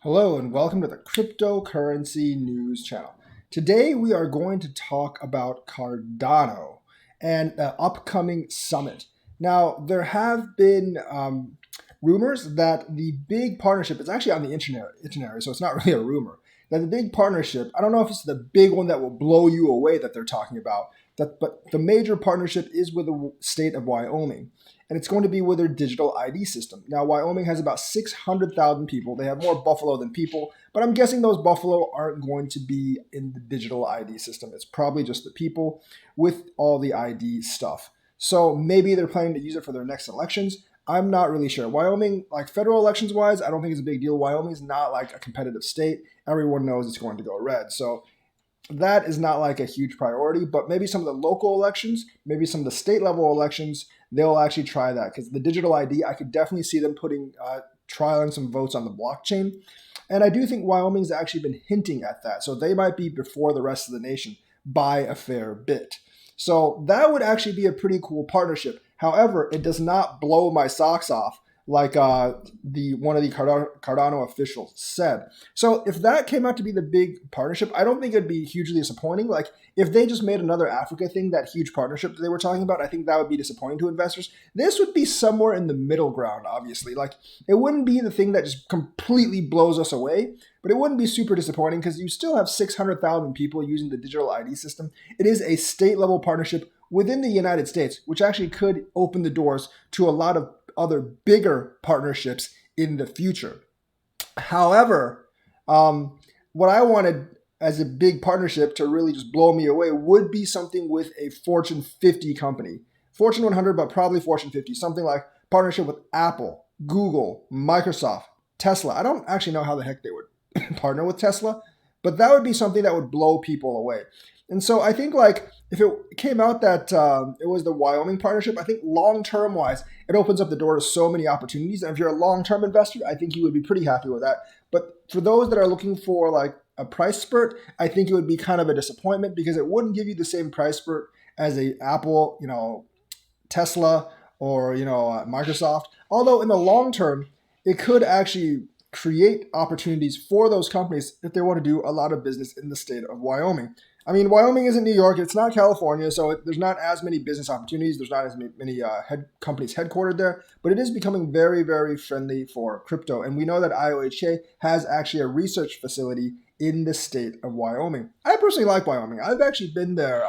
Hello and welcome to the Cryptocurrency News Channel. Today we are going to talk about Cardano and the upcoming summit. Now, there have been rumors that the big partnership is actually on the itinerary, so it's not really a rumor. That the big partnership, I don't know if it's the big one that will blow you away that they're talking about, but the major partnership is with the state of Wyoming. And it's going to be with their digital ID system. Now, Wyoming has about 600,000 people. They have more buffalo than people, but I'm guessing those buffalo aren't going to be in the digital ID system. It's probably just the people with all the ID stuff. So maybe they're planning to use it for their next elections. I'm not really sure. Wyoming, like federal elections wise, I don't think it's a big deal. Wyoming is not like a competitive state. Everyone knows it's going to go red. So that is not like a huge priority, but maybe some of the local elections, maybe some of the state level elections, they'll actually try that because the digital ID, I could definitely see them putting trialing some votes on the blockchain. And I do think Wyoming's actually been hinting at that. So they might be before the rest of the nation by a fair bit. So that would actually be a pretty cool partnership. However, it does not blow my socks off like one of the Cardano officials said. So if that came out to be the big partnership, I don't think it'd be hugely disappointing. Like if they just made another Africa thing, that huge partnership that they were talking about, I think that would be disappointing to investors. This would be somewhere in the middle ground, obviously. Like it wouldn't be the thing that just completely blows us away, but it wouldn't be super disappointing because you still have 600,000 people using the digital ID system. It is a state level partnership within the United States, which actually could open the doors to a lot of other bigger partnerships in the future. However, what I wanted as a big partnership to really just blow me away would be something with a Fortune 50 company. Fortune 100, but probably Fortune 50. Something like partnership with Apple, Google, Microsoft, Tesla. I don't actually know how the heck they would partner with Tesla, but that would be something that would blow people away. And so I think like if it came out that it was the Wyoming partnership, I think long-term wise, it opens up the door to so many opportunities. And if you're a long-term investor, I think you would be pretty happy with that. But for those that are looking for like a price spurt, I think it would be kind of a disappointment because it wouldn't give you the same price spurt as a Apple, Tesla, or Microsoft. Although in the long term, it could actually create opportunities for those companies if they want to do a lot of business in the state of Wyoming. I mean, Wyoming isn't New York. It's not California, so there's not as many business opportunities. There's not as many companies headquartered there, but it is becoming very, very friendly for crypto. And we know that IOHK has actually a research facility in the state of Wyoming. I personally like Wyoming. I've actually been there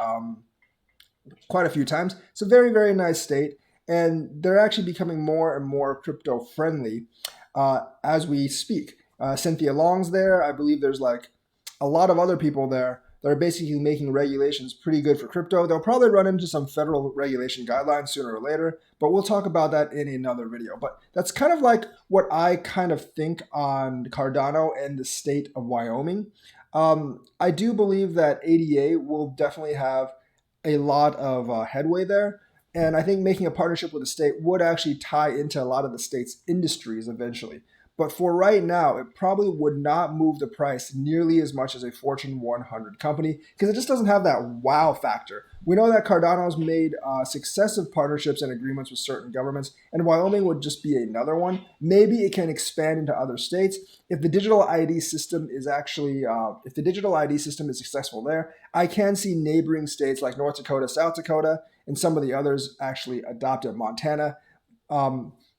quite a few times. It's a very, very nice state, and they're actually becoming more and more crypto friendly as we speak. Cynthia Long's there. I believe there's like a lot of other people there that are basically making regulations pretty good for crypto. They'll probably run into some federal regulation guidelines sooner or later, but we'll talk about that in another video. But that's kind of like what I kind of think on Cardano and the state of Wyoming. I do believe that ADA will definitely have a lot of headway there. And I think making a partnership with the state would actually tie into a lot of the state's industries eventually. But for right now, it probably would not move the price nearly as much as a Fortune 100 company because it just doesn't have that wow factor. We know that Cardano's made successive partnerships and agreements with certain governments, and Wyoming would just be another one. Maybe it can expand into other states. If the digital ID system is actually, if the digital ID system is successful there, I can see neighboring states like North Dakota, South Dakota, and some of the others actually adopt it. Montana.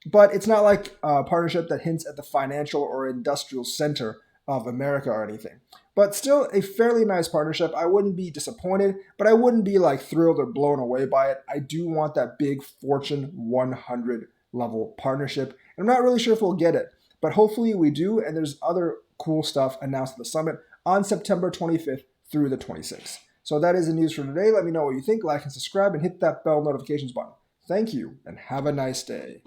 But it's not like a partnership that hints at the financial or industrial center of America or anything. But still a fairly nice partnership. I wouldn't be disappointed, but I wouldn't be like thrilled or blown away by it. I do want that big Fortune 100 level partnership. And I'm not really sure if we'll get it, but hopefully we do. And there's other cool stuff announced at the summit on September 25th through the 26th. So that is the news for today. Let me know what you think, like and subscribe, and hit that bell notifications button. Thank you, and have a nice day.